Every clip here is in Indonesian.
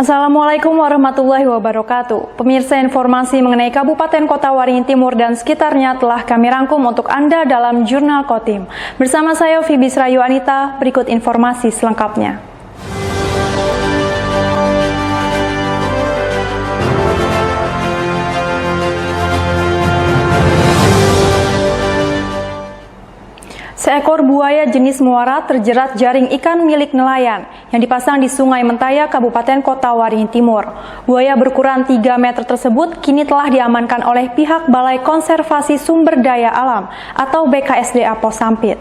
Assalamualaikum warahmatullahi wabarakatuh. Pemirsa, informasi mengenai Kabupaten Kota Waringin Timur dan sekitarnya telah kami rangkum untuk Anda dalam Jurnal Kotim. Bersama saya Fibis Rayu Anita, berikut informasi selengkapnya. Seekor buaya jenis muara terjerat jaring ikan milik nelayan yang dipasang di Sungai Mentaya, Kabupaten Kota Waringin Timur. Buaya berukuran 3 meter tersebut kini telah diamankan oleh pihak Balai Konservasi Sumber Daya Alam atau BKSDA Pos Sampit.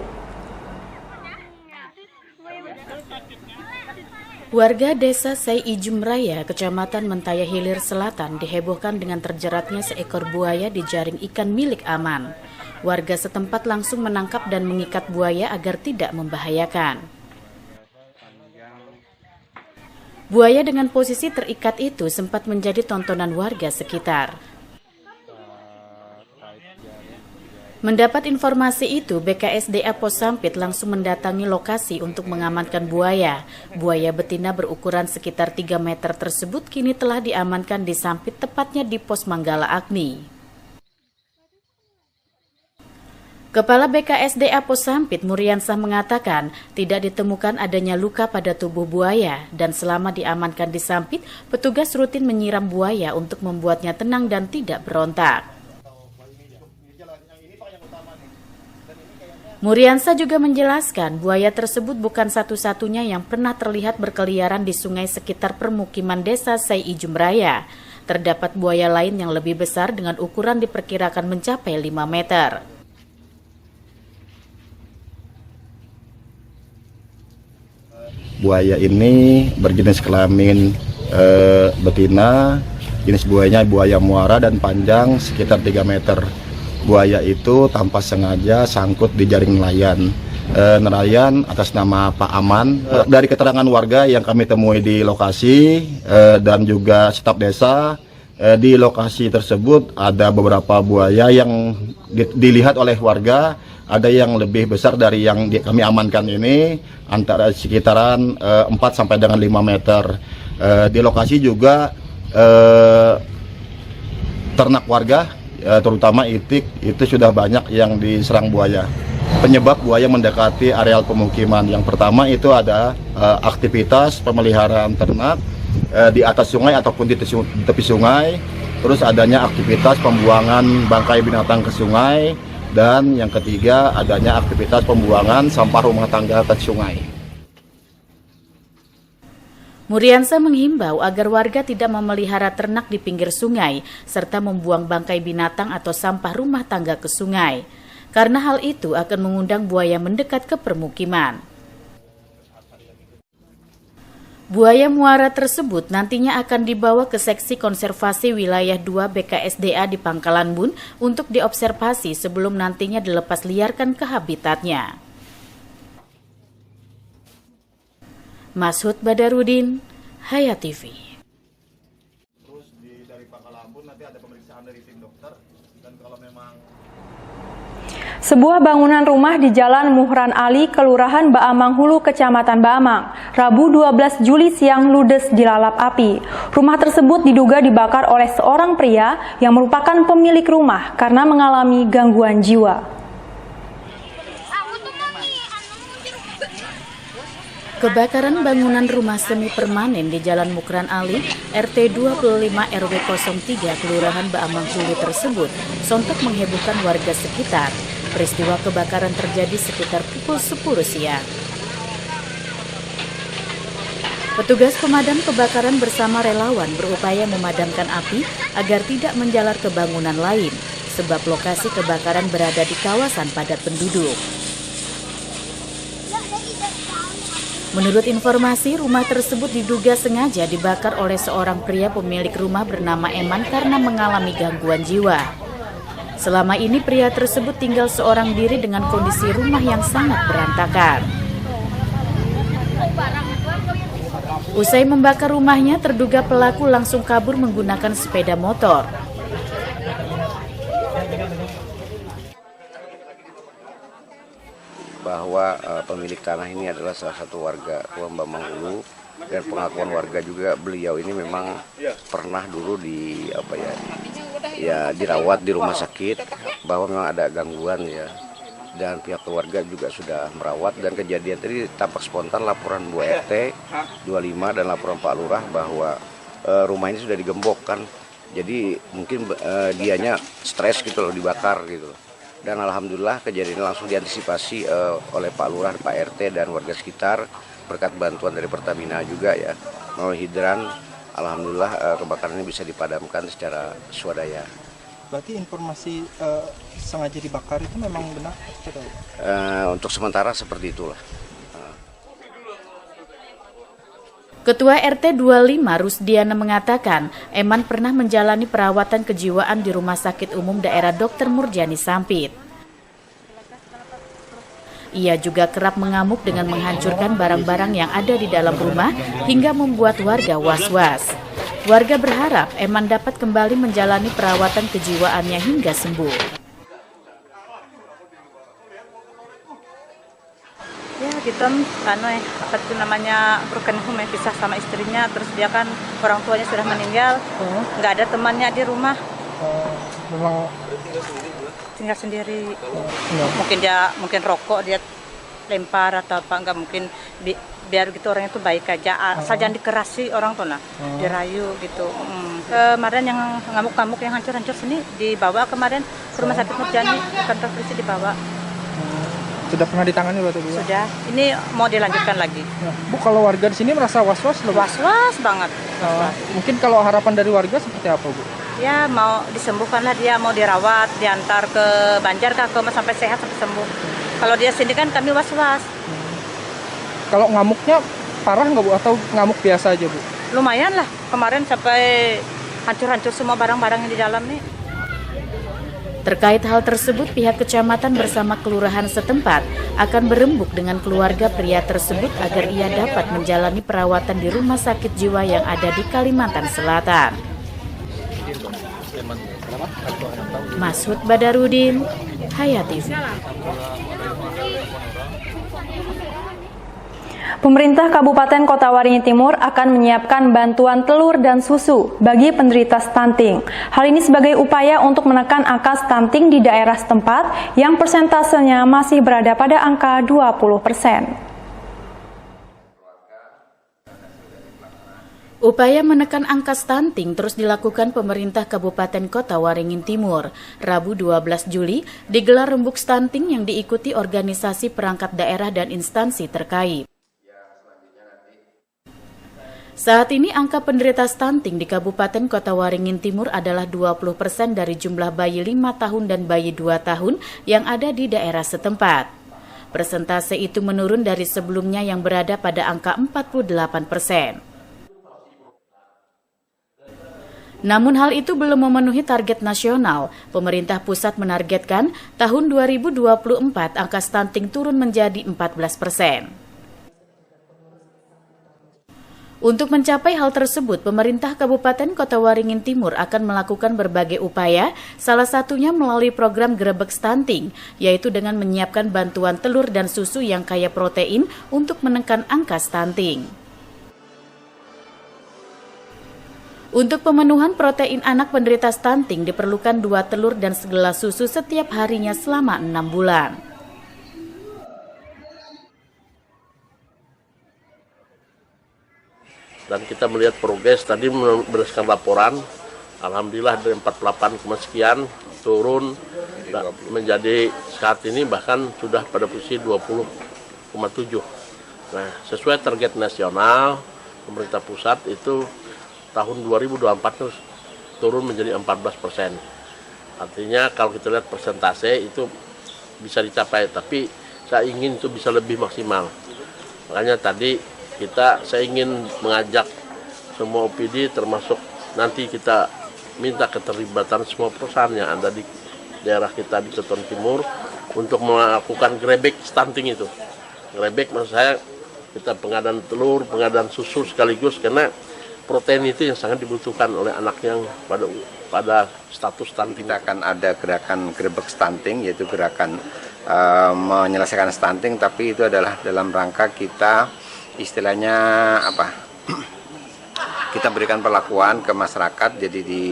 Warga Desa Sei Ijum Raya, Kecamatan Mentaya Hilir Selatan dihebohkan dengan terjeratnya seekor buaya di jaring ikan milik aman. Warga setempat langsung menangkap dan mengikat buaya agar tidak membahayakan. Buaya dengan posisi terikat itu sempat menjadi tontonan warga sekitar. Mendapat informasi itu, BKSDA Pos Sampit langsung mendatangi lokasi untuk mengamankan buaya. Buaya betina berukuran sekitar 3 meter tersebut kini telah diamankan di Sampit, tepatnya di Pos Manggala Agni. Kepala BKSDA Pos Sampit Muriansah mengatakan tidak ditemukan adanya luka pada tubuh buaya dan selama diamankan di Sampit, petugas rutin menyiram buaya untuk membuatnya tenang dan tidak berontak. Muriansah juga menjelaskan buaya tersebut bukan satu-satunya yang pernah terlihat berkeliaran di sungai sekitar permukiman Desa Sei Ijum Raya. Terdapat buaya lain yang lebih besar dengan ukuran diperkirakan mencapai 5 meter. Buaya ini berjenis kelamin betina, jenis buayanya buaya muara dan panjang sekitar 3 meter. Buaya itu tanpa sengaja sangkut di jaring nelayan. Nelayan atas nama Pak Aman. Dari keterangan warga yang kami temui di lokasi dan juga staf desa, di lokasi tersebut ada beberapa buaya yang dilihat oleh warga. Ada yang lebih besar dari yang kami amankan ini, antara sekitaran 4 sampai dengan 5 meter. Di lokasi juga ternak warga, terutama itik, itu sudah banyak yang diserang buaya. Penyebab buaya mendekati areal pemukiman, yang pertama itu ada aktivitas pemeliharaan ternak di atas sungai ataupun di tepi sungai, terus adanya aktivitas pembuangan bangkai binatang ke sungai, dan yang ketiga adanya aktivitas pembuangan sampah rumah tangga ke sungai. Muriansah menghimbau agar warga tidak memelihara ternak di pinggir sungai serta membuang bangkai binatang atau sampah rumah tangga ke sungai, karena hal itu akan mengundang buaya mendekat ke permukiman. Buaya muara tersebut nantinya akan dibawa ke Seksi Konservasi Wilayah 2 BKSDA di Pangkalan Bun untuk diobservasi sebelum nantinya dilepas liarkan ke habitatnya. Mashud Badarudin, Hayat TV. Terus dari Pangkalan Bun nanti ada pemeriksaan dari tim dokter, dan kalau memang Sebuah bangunan rumah di Jalan Muhran Ali, Kelurahan Baamang Hulu, Kecamatan Baamang, Rabu 12 Juli siang ludes dilalap api. Rumah tersebut diduga dibakar oleh seorang pria yang merupakan pemilik rumah karena mengalami gangguan jiwa. Kebakaran bangunan rumah semi permanen di Jalan Mukran Ali, RT 25 RW 03 Kelurahan Baamang Hulu tersebut sontak menghebohkan warga sekitar. Peristiwa kebakaran terjadi sekitar pukul 10 siang. Petugas pemadam kebakaran bersama relawan berupaya memadamkan api agar tidak menjalar ke bangunan lain, sebab lokasi kebakaran berada di kawasan padat penduduk. Menurut informasi, rumah tersebut diduga sengaja dibakar oleh seorang pria pemilik rumah bernama Eman karena mengalami gangguan jiwa. Selama ini pria tersebut tinggal seorang diri dengan kondisi rumah yang sangat berantakan. Usai membakar rumahnya, terduga pelaku langsung kabur menggunakan sepeda motor. Bahwa pemilik tanah ini adalah salah satu warga Baamang Hulu Dan pengakuan warga juga, beliau ini memang pernah dulu dirawat di rumah sakit, bahwa memang ada gangguan ya. Dan pihak keluarga juga sudah merawat, dan kejadian tadi tampak spontan laporan Bu RT 25 dan laporan Pak Lurah bahwa rumah ini sudah digembok kan. Jadi mungkin dianya stres gitu loh, dibakar gitu loh. Dan alhamdulillah kejadian ini langsung diantisipasi oleh Pak Lurah, Pak RT dan warga sekitar berkat bantuan dari Pertamina juga ya. Melalui hidran, alhamdulillah kebakaran ini bisa dipadamkan secara swadaya. Berarti informasi sengaja dibakar itu memang benar? Untuk sementara seperti itulah. Ketua RT 25 Rusdiana mengatakan, Eman pernah menjalani perawatan kejiwaan di Rumah Sakit Umum Daerah Dr. Murjani Sampit. Ia juga kerap mengamuk dengan menghancurkan barang-barang yang ada di dalam rumah hingga membuat warga was-was. Warga berharap Eman dapat kembali menjalani perawatan kejiwaannya hingga sembuh. Ya gitu, apa itu namanya, broken home, pisah sama istrinya, terus dia kan orang tuanya sudah meninggal, nggak ada temannya di rumah. Memang Tinggal sendiri. Mungkin rokok dia lempar atau apa, nggak mungkin biar gitu, orang itu baik aja, asal jangan dikerasi orang tuh dirayu gitu. Kemarin yang ngamuk-ngamuk yang hancur-hancur sini dibawa kemarin ke Rumah Sakit Murjani, kantor polisi dibawa. sudah pernah ditangani Pak? Sudah, ini mau dilanjutkan lagi. Nah, Bu, kalau warga di sini merasa was-was loh? Was-was banget. Mungkin kalau harapan dari warga seperti apa, Bu? Ya mau disembuhkan lah dia, mau dirawat, diantar ke Banjar kah, sampai sehat sampai sembuh. Kalau dia sini kan kami was-was. Kalau ngamuknya parah nggak, Bu? Atau ngamuk biasa aja, Bu? Lumayan lah, kemarin sampai hancur-hancur semua barang-barang yang di dalam nih. Terkait hal tersebut, pihak kecamatan bersama kelurahan setempat akan berembuk dengan keluarga pria tersebut agar ia dapat menjalani perawatan di rumah sakit jiwa yang ada di Kalimantan Selatan. Masud Badarudin, Hayati. Pemerintah Kabupaten Kota Waringin Timur akan menyiapkan bantuan telur dan susu bagi penderita stunting. Hal ini sebagai upaya untuk menekan angka stunting di daerah setempat yang persentasenya masih berada pada angka 20%. Upaya menekan angka stunting terus dilakukan pemerintah Kabupaten Kota Waringin Timur. Rabu 12 Juli digelar rembuk stunting yang diikuti organisasi perangkat daerah dan instansi terkait. Saat ini angka penderita stunting di Kabupaten Kota Waringin Timur adalah 20% dari jumlah bayi 5 tahun dan bayi 2 tahun yang ada di daerah setempat. Persentase itu menurun dari sebelumnya yang berada pada angka 48%. Namun hal itu belum memenuhi target nasional. Pemerintah pusat menargetkan tahun 2024 angka stunting turun menjadi 14%. Untuk mencapai hal tersebut, pemerintah Kabupaten Kota Waringin Timur akan melakukan berbagai upaya, salah satunya melalui program Grebek Stunting, yaitu dengan menyiapkan bantuan telur dan susu yang kaya protein untuk menekan angka stunting. Untuk pemenuhan protein anak penderita stunting diperlukan 2 telur dan segelas susu setiap harinya selama 6 bulan. Dan kita melihat progres tadi berdasarkan laporan, alhamdulillah dari 48, sekian turun menjadi saat ini bahkan sudah pada posisi 20,7. Nah, sesuai target nasional pemerintah pusat itu tahun 2024 turun menjadi 14%. Artinya kalau kita lihat persentase itu bisa dicapai, tapi saya ingin itu bisa lebih maksimal. Makanya tadi saya ingin mengajak semua OPD, termasuk nanti kita minta keterlibatan semua perusahaan yang ada di daerah kita di Keton Timur untuk melakukan Grebek stunting itu. Grebek maksud saya kita pengadaan telur, pengadaan susu sekaligus, karena protein itu yang sangat dibutuhkan oleh anak yang pada status stunting. Kita akan ada gerakan Grebek stunting, yaitu gerakan menyelesaikan stunting, tapi itu adalah dalam rangka kita istilahnya kita berikan perlakuan ke masyarakat. Jadi di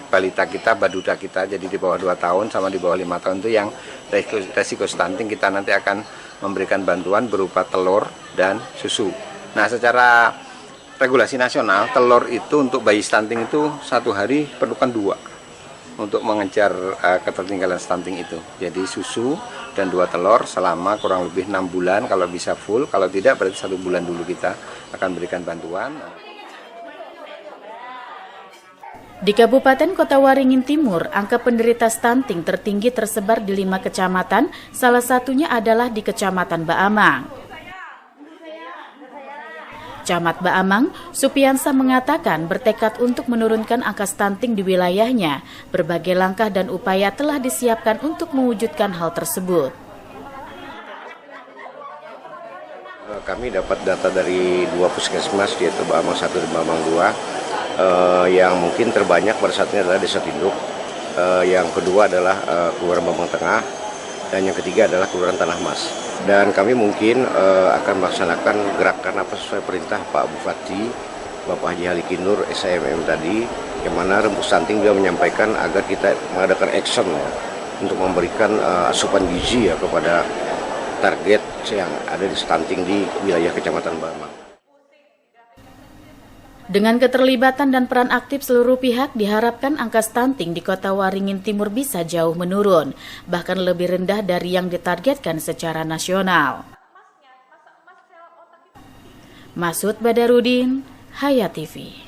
balita kita, baduda kita, jadi di bawah 2 tahun sama di bawah 5 tahun itu yang resiko stunting, kita nanti akan memberikan bantuan berupa telur dan susu. Nah, secara regulasi nasional, telur itu untuk bayi stunting itu 1 hari perlukan 2 untuk mengejar ketertinggalan stunting itu. Jadi susu dan 2 telur selama kurang lebih 6 bulan, kalau bisa full, kalau tidak berarti 1 bulan dulu kita akan berikan bantuan. Di Kabupaten Kota Waringin Timur, angka penderita stunting tertinggi tersebar di 5 kecamatan, salah satunya adalah di Kecamatan Baamang. Camat Baamang, Supiansa mengatakan bertekad untuk menurunkan angka stunting di wilayahnya. Berbagai langkah dan upaya telah disiapkan untuk mewujudkan hal tersebut. Kami dapat data dari 2 puskesmas, yaitu Baamang 1 dan Baamang 2. Yang mungkin terbanyak pada saat ini adalah Desa Tinduk, yang kedua adalah Kelurahan Bambang Tengah, dan yang ketiga adalah Kelurahan Tanah Mas. Dan kami mungkin akan melaksanakan gerakan apa sesuai perintah Pak Bupati, Bapak Haji Halikinur, SMM tadi, yang mana Rembuk Stunting beliau menyampaikan agar kita mengadakan action ya, untuk memberikan asupan gizi ya kepada target yang ada di stunting di wilayah Kecamatan Baamang. Dengan keterlibatan dan peran aktif seluruh pihak, diharapkan angka stunting di Kota Waringin Timur bisa jauh menurun, bahkan lebih rendah dari yang ditargetkan secara nasional. Masud Badarudin, Hayat TV.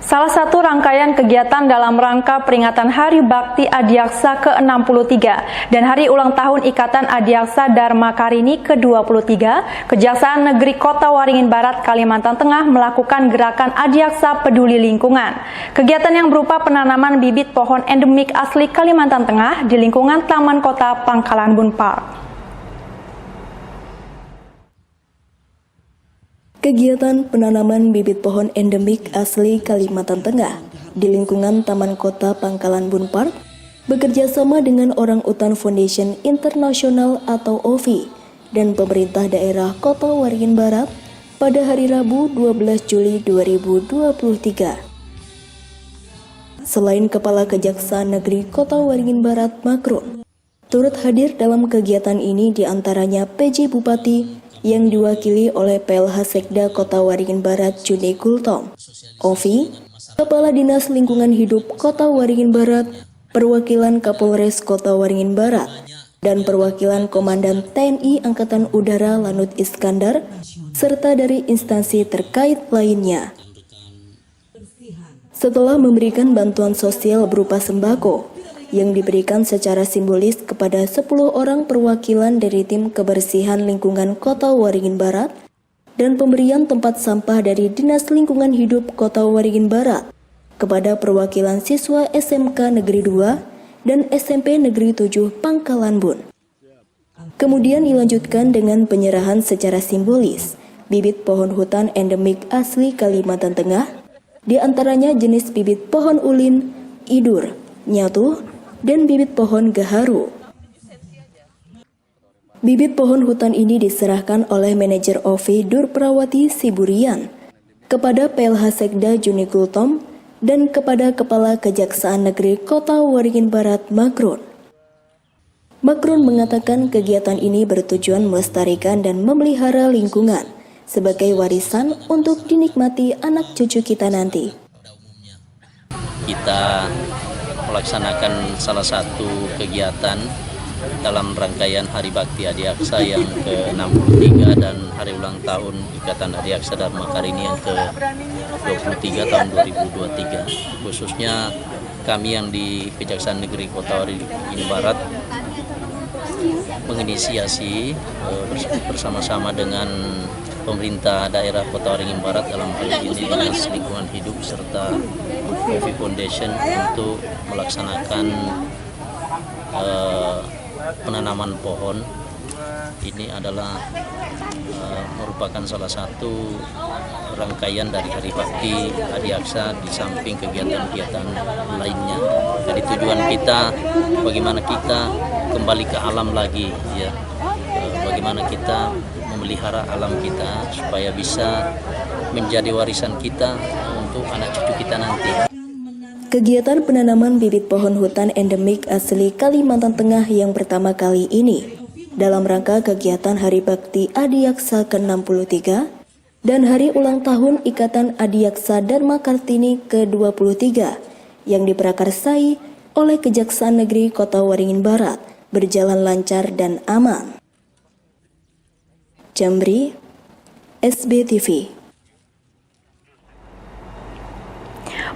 Salah satu rangkaian kegiatan dalam rangka peringatan Hari Bakti Adiaksa ke-63 dan Hari Ulang Tahun Ikatan Adiaksa Dharma Karini ke-23, Kejaksaan Negeri Kota Waringin Barat, Kalimantan Tengah melakukan gerakan Adiaksa Peduli Lingkungan. Kegiatan yang berupa penanaman bibit pohon endemik asli Kalimantan Tengah di lingkungan Taman Kota Pangkalan Bun Park. Kegiatan penanaman bibit pohon endemik asli Kalimantan Tengah di lingkungan Taman Kota Pangkalan Bun Park bekerja sama dengan Orang Utan Foundation Internasional atau OVI dan pemerintah daerah Kota Waringin Barat pada hari Rabu 12 Juli 2023. Selain Kepala Kejaksaan Negeri Kota Waringin Barat Makrun, turut hadir dalam kegiatan ini diantaranya PJ Bupati yang diwakili oleh PLH Sekda Kota Waringin Barat Juni Gultom, OVI, Kepala Dinas Lingkungan Hidup Kota Waringin Barat, perwakilan Kapolres Kota Waringin Barat, dan perwakilan Komandan TNI Angkatan Udara Lanut Iskandar, serta dari instansi terkait lainnya. Setelah memberikan bantuan sosial berupa sembako, yang diberikan secara simbolis kepada 10 orang perwakilan dari tim kebersihan lingkungan Kota Waringin Barat dan pemberian tempat sampah dari Dinas Lingkungan Hidup Kota Waringin Barat kepada perwakilan siswa SMK Negeri 2 dan SMP Negeri 7 Pangkalan Bun. Kemudian dilanjutkan dengan penyerahan secara simbolis bibit pohon hutan endemik asli Kalimantan Tengah, di antaranya jenis bibit pohon ulin, idur, nyatu, dan bibit pohon gaharu. Bibit pohon hutan ini diserahkan oleh manajer OVI Durprawati Siburian kepada PLH Sekda Juni Gultom dan kepada Kepala Kejaksaan Negeri Kota Waringin Barat Makrun. Makrun mengatakan kegiatan ini bertujuan melestarikan dan memelihara lingkungan sebagai warisan untuk dinikmati anak cucu kita nanti. Kita melaksanakan salah satu kegiatan dalam rangkaian Hari Bakti Adiaksa yang ke-63 dan Hari Ulang Tahun Ikatan Adiaksa Dharma Karini yang ke-23 tahun 2023. Khususnya kami yang di Kejaksaan Negeri Kota Waringin Barat menginisiasi bersama-sama dengan pemerintah daerah Kota Waringin Barat, dalam hal ini Dinas Lingkungan Hidup serta Coffee Foundation, untuk melaksanakan penanaman pohon. Ini adalah merupakan salah satu rangkaian dari Hari Bakti Adiaksa di samping kegiatan-kegiatan lainnya. Jadi tujuan kita bagaimana kita kembali ke alam lagi, ya, bagaimana kita memelihara alam kita supaya bisa menjadi warisan kita untuk anak cucu kita nanti. Kegiatan penanaman bibit pohon hutan endemik asli Kalimantan Tengah yang pertama kali ini dalam rangka kegiatan Hari Bakti Adiaksa ke-63 dan Hari Ulang Tahun Ikatan Adiaksa Dharma Kartini ke-23 yang diprakarsai oleh Kejaksaan Negeri Kota Waringin Barat berjalan lancar dan aman. Jamri, SBTV.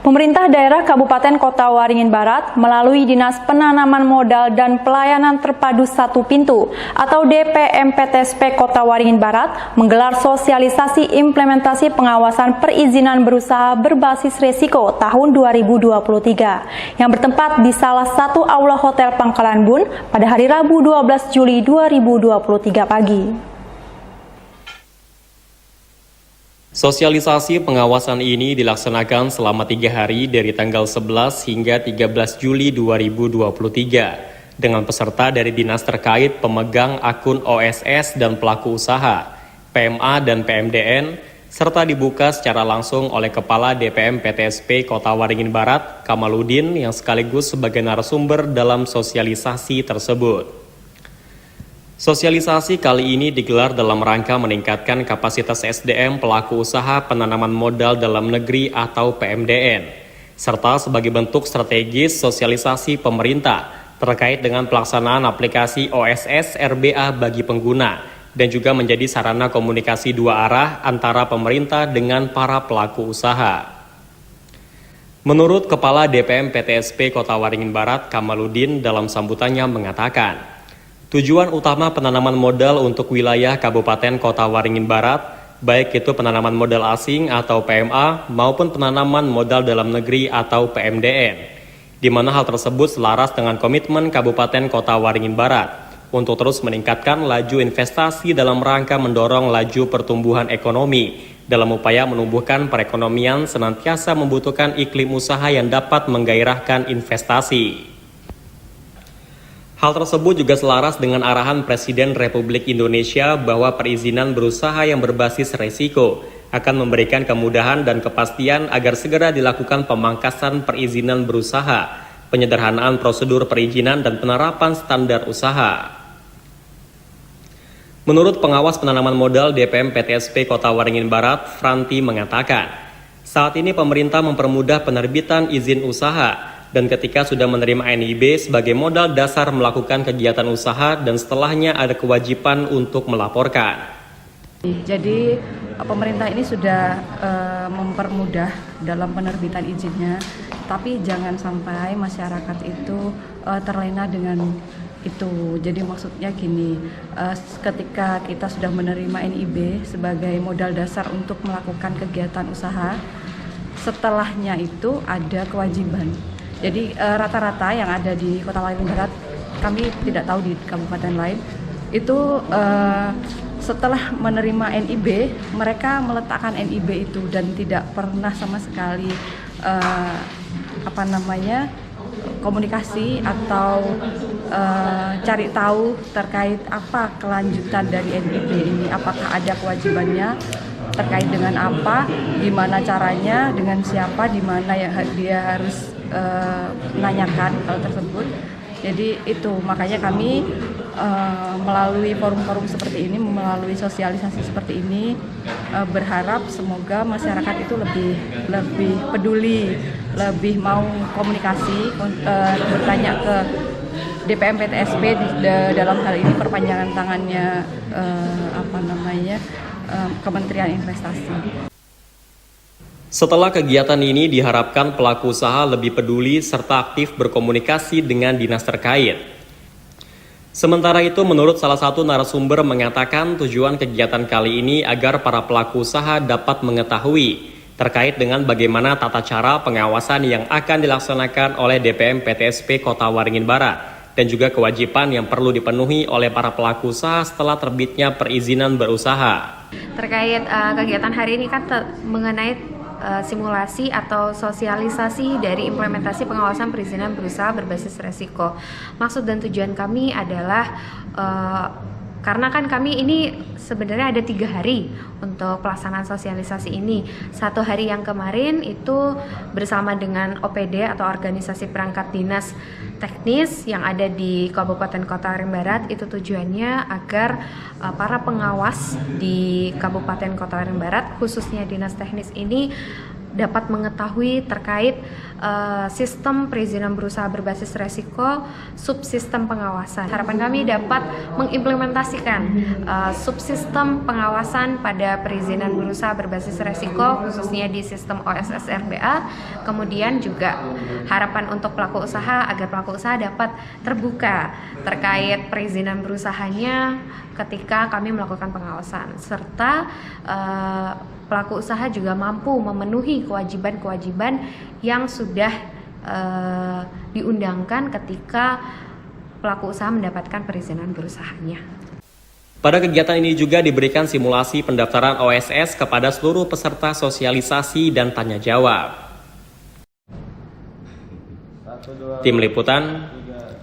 Pemerintah daerah Kabupaten Kota Waringin Barat melalui Dinas Penanaman Modal dan Pelayanan Terpadu Satu Pintu atau DPMPTSP Kota Waringin Barat menggelar sosialisasi implementasi pengawasan perizinan berusaha berbasis resiko tahun 2023 yang bertempat di salah satu aula Hotel Pangkalan Bun pada hari Rabu 12 Juli 2023 pagi. Sosialisasi pengawasan ini dilaksanakan selama 3 hari dari tanggal 11 hingga 13 Juli 2023 dengan peserta dari dinas terkait, pemegang akun OSS dan pelaku usaha, PMA dan PMDN, serta dibuka secara langsung oleh Kepala DPM PTSP Kota Waringin Barat, Kamaludin, yang sekaligus sebagai narasumber dalam sosialisasi tersebut. Sosialisasi kali ini digelar dalam rangka meningkatkan kapasitas SDM pelaku usaha penanaman modal dalam negeri atau PMDN, serta sebagai bentuk strategis sosialisasi pemerintah terkait dengan pelaksanaan aplikasi OSS RBA bagi pengguna, dan juga menjadi sarana komunikasi dua arah antara pemerintah dengan para pelaku usaha. Menurut Kepala DPM PTSP Kota Waringin Barat, Kamaludin, dalam sambutannya mengatakan, tujuan utama penanaman modal untuk wilayah Kabupaten Kota Waringin Barat, baik itu penanaman modal asing atau PMA maupun penanaman modal dalam negeri atau PMDN, di mana hal tersebut selaras dengan komitmen Kabupaten Kota Waringin Barat untuk terus meningkatkan laju investasi dalam rangka mendorong laju pertumbuhan ekonomi dalam upaya menumbuhkan perekonomian senantiasa membutuhkan iklim usaha yang dapat menggairahkan investasi. Hal tersebut juga selaras dengan arahan Presiden Republik Indonesia bahwa perizinan berusaha yang berbasis resiko akan memberikan kemudahan dan kepastian agar segera dilakukan pemangkasan perizinan berusaha, penyederhanaan prosedur perizinan dan penerapan standar usaha. Menurut pengawas penanaman modal DPM PTSP Kota Waringin Barat, Franti, mengatakan, saat ini pemerintah mempermudah penerbitan izin usaha, dan ketika sudah menerima NIB sebagai modal dasar melakukan kegiatan usaha dan setelahnya ada kewajiban untuk melaporkan. Jadi pemerintah ini sudah mempermudah dalam penerbitan izinnya, tapi jangan sampai masyarakat itu terlena dengan itu. Jadi maksudnya gini, ketika kita sudah menerima NIB sebagai modal dasar untuk melakukan kegiatan usaha, setelahnya itu ada kewajiban. Jadi rata-rata yang ada di Kota Waringin Barat, kami tidak tahu di kabupaten lain, itu setelah menerima NIB, mereka meletakkan NIB itu dan tidak pernah sama sekali komunikasi atau cari tahu terkait apa kelanjutan dari NIB ini, apakah ada kewajibannya, terkait dengan apa, gimana caranya, dengan siapa, di mana ya dia harus menanyakan hal tersebut. Jadi itu makanya kami melalui forum-forum seperti ini, melalui sosialisasi seperti ini, berharap semoga masyarakat itu lebih peduli, lebih mau komunikasi, bertanya ke DPM PTSP dalam hal ini perpanjangan tangannya Kementerian Investasi. Setelah kegiatan ini diharapkan pelaku usaha lebih peduli serta aktif berkomunikasi dengan dinas terkait. Sementara itu, menurut salah satu narasumber mengatakan tujuan kegiatan kali ini agar para pelaku usaha dapat mengetahui terkait dengan bagaimana tata cara pengawasan yang akan dilaksanakan oleh DPM PTSP Kota Waringin Barat dan juga kewajiban yang perlu dipenuhi oleh para pelaku usaha setelah terbitnya perizinan berusaha. Terkait kegiatan hari ini kan mengenai simulasi atau sosialisasi dari implementasi pengawasan perizinan berusaha berbasis resiko. Maksud dan tujuan kami adalah karena kan kami ini sebenarnya ada 3 hari untuk pelaksanaan sosialisasi ini. 1 hari yang kemarin itu bersama dengan OPD atau organisasi perangkat dinas teknis yang ada di Kabupaten Kota Waringin Barat. Itu tujuannya agar para pengawas di Kabupaten Kota Waringin Barat, khususnya dinas teknis ini, dapat mengetahui terkait sistem perizinan berusaha berbasis resiko, subsistem pengawasan. Harapan kami dapat mengimplementasikan subsistem pengawasan pada perizinan berusaha berbasis resiko, khususnya di sistem OSS RBA. Kemudian juga harapan untuk pelaku usaha agar pelaku usaha dapat terbuka terkait perizinan berusahanya ketika kami melakukan pengawasan, serta pelaku usaha juga mampu memenuhi kewajiban-kewajiban yang sudah diundangkan ketika pelaku usaha mendapatkan perizinan berusahanya. Pada kegiatan ini juga diberikan simulasi pendaftaran OSS kepada seluruh peserta sosialisasi dan tanya jawab. Tim Liputan,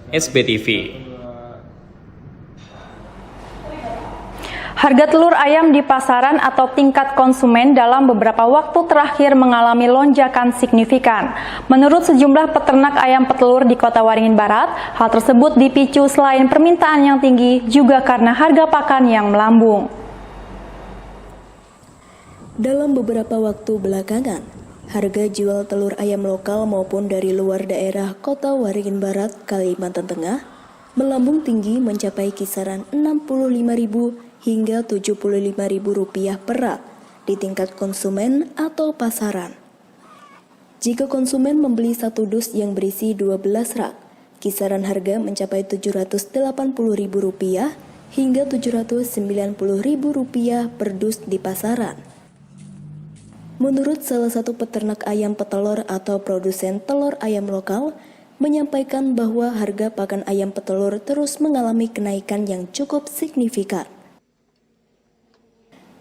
SBTV. Harga telur ayam di pasaran atau tingkat konsumen dalam beberapa waktu terakhir mengalami lonjakan signifikan. Menurut sejumlah peternak ayam petelur di Kota Waringin Barat, hal tersebut dipicu selain permintaan yang tinggi, juga karena harga pakan yang melambung. Dalam beberapa waktu belakangan, harga jual telur ayam lokal maupun dari luar daerah Kota Waringin Barat, Kalimantan Tengah, melambung tinggi mencapai kisaran Rp65.000 hingga Rp75.000 per rak di tingkat konsumen atau pasaran. Jika konsumen membeli 1 dus yang berisi 12 rak, kisaran harga mencapai Rp780.000 hingga Rp790.000 per dus di pasaran. Menurut salah satu peternak ayam petelur atau produsen telur ayam lokal, menyampaikan bahwa harga pakan ayam petelur terus mengalami kenaikan yang cukup signifikan.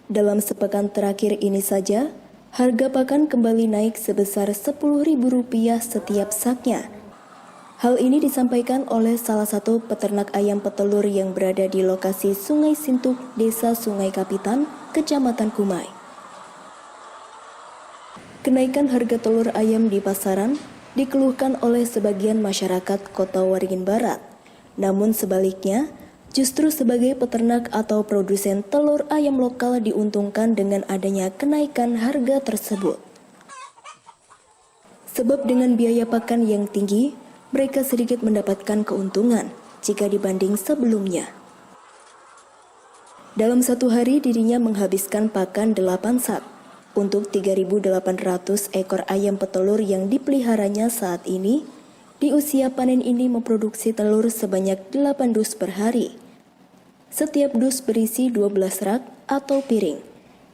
Dalam sepekan terakhir ini saja, harga pakan kembali naik sebesar Rp10.000 setiap saknya. Hal ini disampaikan oleh salah satu peternak ayam petelur yang berada di lokasi Sungai Sintuk, Desa Sungai Kapitan, Kecamatan Kumai. Kenaikan harga telur ayam di pasaran dikeluhkan oleh sebagian masyarakat Kota Waringin Barat. Namun sebaliknya, justru sebagai peternak atau produsen telur ayam lokal diuntungkan dengan adanya kenaikan harga tersebut. Sebab dengan biaya pakan yang tinggi, mereka sedikit mendapatkan keuntungan jika dibanding sebelumnya. Dalam 1 hari dirinya menghabiskan pakan 8 sak untuk 3.800 ekor ayam petelur yang dipeliharanya saat ini. Di usia panen ini memproduksi telur sebanyak 8 dus per hari. Setiap dus berisi 12 rak atau piring.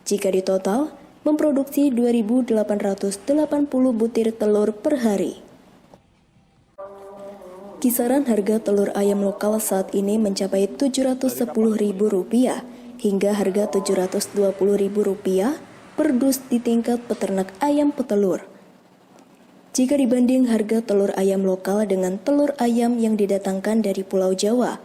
Jika ditotal, memproduksi 2.880 butir telur per hari. Kisaran harga telur ayam lokal saat ini mencapai Rp710.000 hingga harga Rp720.000 per dus di tingkat peternak ayam petelur. Jika dibanding harga telur ayam lokal dengan telur ayam yang didatangkan dari Pulau Jawa,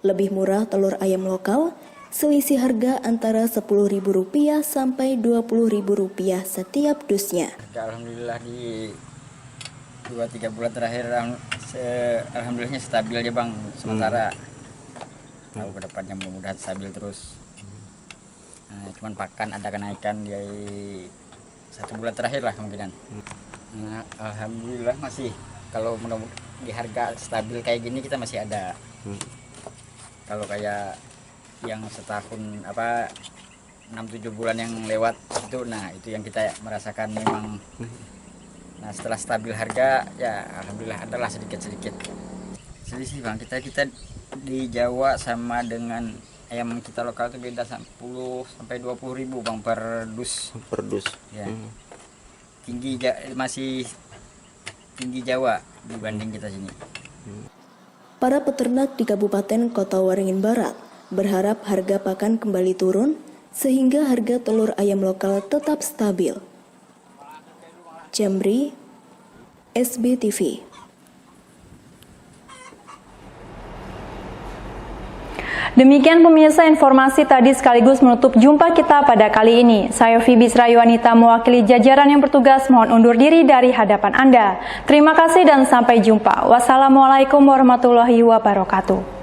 lebih murah telur ayam lokal, selisih harga antara Rp10.000 sampai Rp20.000 setiap dusnya. Alhamdulillah di 2-3 bulan terakhir alhamdulillahnya stabil aja bang, sementara tahu ke depannya mudah-mudahan stabil terus. Nah, cuman pakan ada kenaikan di 1 bulan terakhir lah kemungkinan. Nah, alhamdulillah masih kalau di harga stabil kayak gini kita masih ada. Kalau kayak yang setahun 6-7 bulan yang lewat itu, nah itu yang kita merasakan memang. Nah setelah stabil harga ya alhamdulillah adalah sedikit-sedikit selisih bang. Kita di Jawa sama dengan ayam kita lokal itu beda 10 sampai 20 ribu bang per dus. Ya. Masih tinggi Jawa dibanding kita sini. Para peternak di Kabupaten Kota Waringin Barat berharap harga pakan kembali turun sehingga harga telur ayam lokal tetap stabil. Jamri, SBTV. Demikian pemirsa informasi tadi sekaligus menutup jumpa kita pada kali ini. Saya Fibi Srayuwanita mewakili jajaran yang bertugas mohon undur diri dari hadapan Anda. Terima kasih dan sampai jumpa. Wassalamualaikum warahmatullahi wabarakatuh.